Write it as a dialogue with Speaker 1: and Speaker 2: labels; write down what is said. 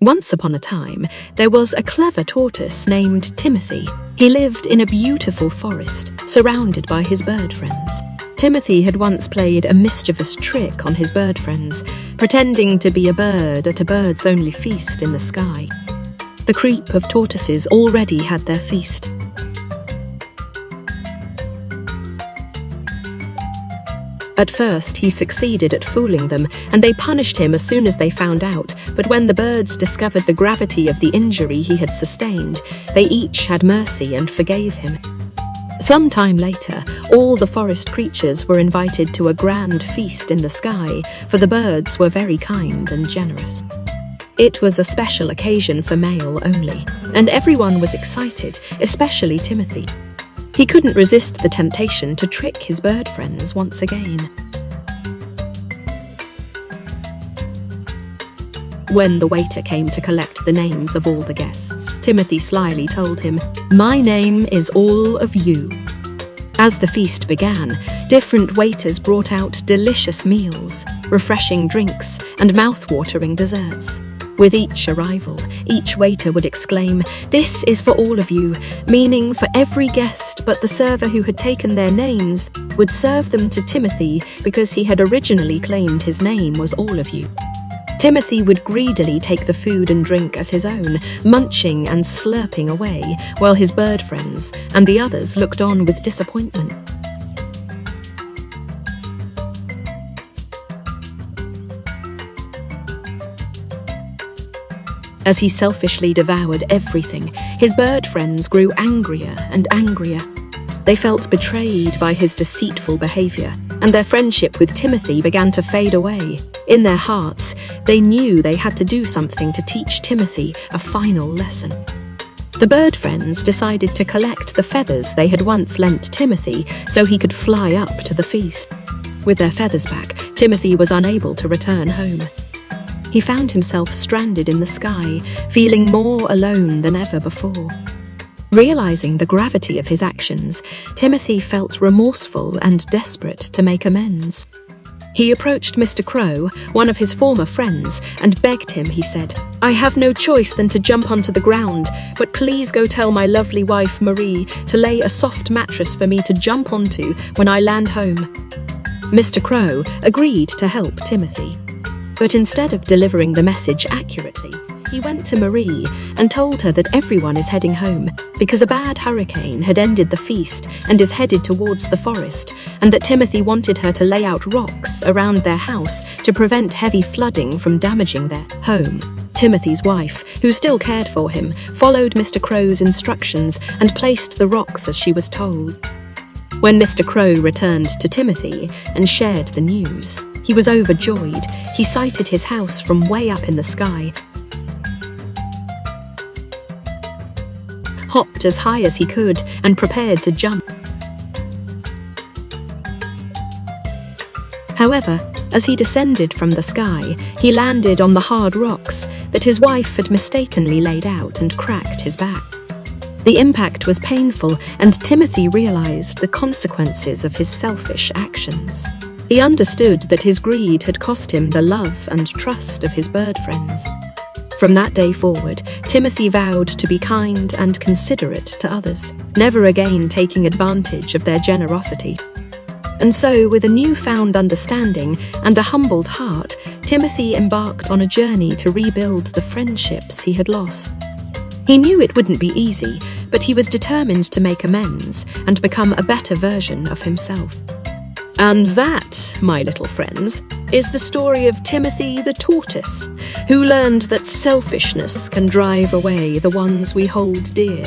Speaker 1: Once upon a time, there was a clever tortoise named Timothy. He lived in a beautiful forest, surrounded by his bird friends. Timothy had once played a mischievous trick on his bird friends, pretending to be a bird at a birds-only feast in the sky. The creep of tortoises already had their feast. At first, he succeeded at fooling them, and they punished him as soon as they found out, but when the birds discovered the gravity of the injury he had sustained, they each had mercy and forgave him. Some time later, all the forest creatures were invited to a grand feast in the sky, for the birds were very kind and generous. It was a special occasion for male only, and everyone was excited, especially Timothy. He couldn't resist the temptation to trick his bird friends once again. When the waiter came to collect the names of all the guests, Timothy slyly told him, "My name is all of you." As the feast began, different waiters brought out delicious meals, refreshing drinks, and mouth-watering desserts. With each arrival, each waiter would exclaim, "This is for all of you," meaning for every guest, but the server who had taken their names would serve them to Timothy because he had originally claimed his name was all of you. Timothy would greedily take the food and drink as his own, munching and slurping away, while his bird friends and the others looked on with disappointment. As he selfishly devoured everything, his bird friends grew angrier and angrier. They felt betrayed by his deceitful behavior, and their friendship with Timothy began to fade away. In their hearts, they knew they had to do something to teach Timothy a final lesson. The bird friends decided to collect the feathers they had once lent Timothy so he could fly up to the feast. With their feathers back, Timothy was unable to return home. He found himself stranded in the sky, feeling more alone than ever before. Realizing the gravity of his actions, Timothy felt remorseful and desperate to make amends. He approached Mr. Crow, one of his former friends, and begged him, he said, "I have no choice than to jump onto the ground, but please go tell my lovely wife, Marie, to lay a soft mattress for me to jump onto when I land home." Mr. Crow agreed to help Timothy. But instead of delivering the message accurately, he went to Marie and told her that everyone is heading home because a bad hurricane had ended the feast and is headed towards the forest, and that Timothy wanted her to lay out rocks around their house to prevent heavy flooding from damaging their home. Timothy's wife, who still cared for him, followed Mr. Crow's instructions and placed the rocks as she was told. When Mr. Crow returned to Timothy and shared the news, he was overjoyed. He sighted his house from way up in the sky, hopped as high as he could, and prepared to jump. However, as he descended from the sky, he landed on the hard rocks that his wife had mistakenly laid out and cracked his back. The impact was painful, and Timothy realized the consequences of his selfish actions. He understood that his greed had cost him the love and trust of his bird friends. From that day forward, Timothy vowed to be kind and considerate to others, never again taking advantage of their generosity. And so, with a newfound understanding and a humbled heart, Timothy embarked on a journey to rebuild the friendships he had lost. He knew it wouldn't be easy, but he was determined to make amends and become a better version of himself. And that, my little friends, is the story of Timothy the tortoise, who learned that selfishness can drive away the ones we hold dear.